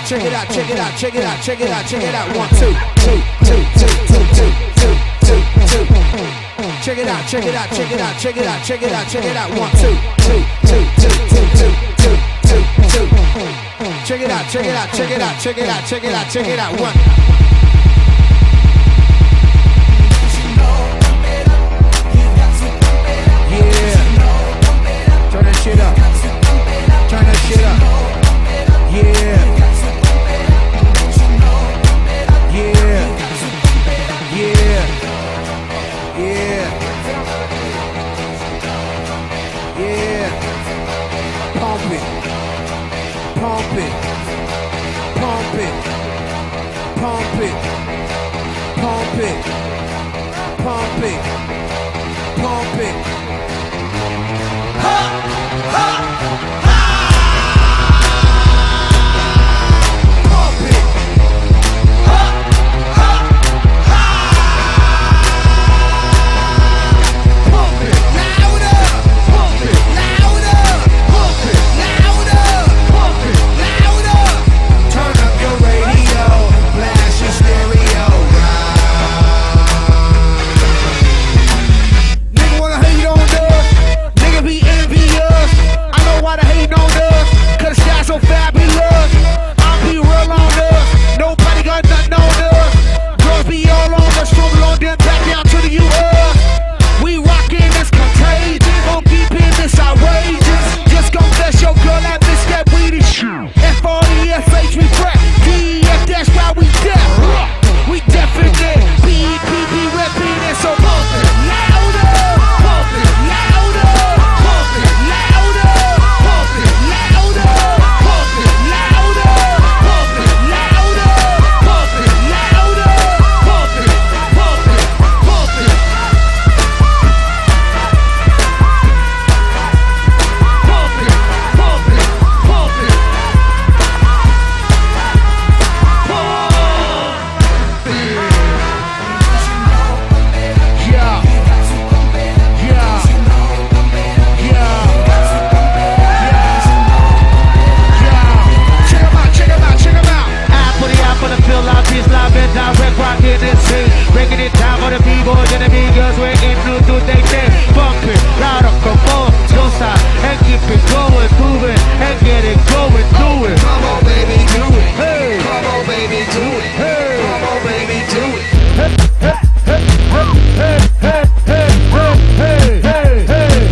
check it out, check it out, check it out, check it out, check it out. 1, 2, 2, 2, 2, 2, 2, 2, 2, 2. Check it out, check it out, check it out, check it out, check it out, check it out. 1, 2, 2, 2, 2, 2, 2, 2, 2, 2. Check it out, check it out, check it out, check it out, check it out, check it out. 1. Yeah. Turn that shit up. Turn that shit up. Yeah. Yeah. Yeah. Yeah. Yeah. Pump it. Pump it. Pump it. Pump it. Pump it. Pump it. Pump it. Ha! Ha! Hey, hey, hey, hey, hey, hey, hey, hey, hey, hey, hey, hey, hey,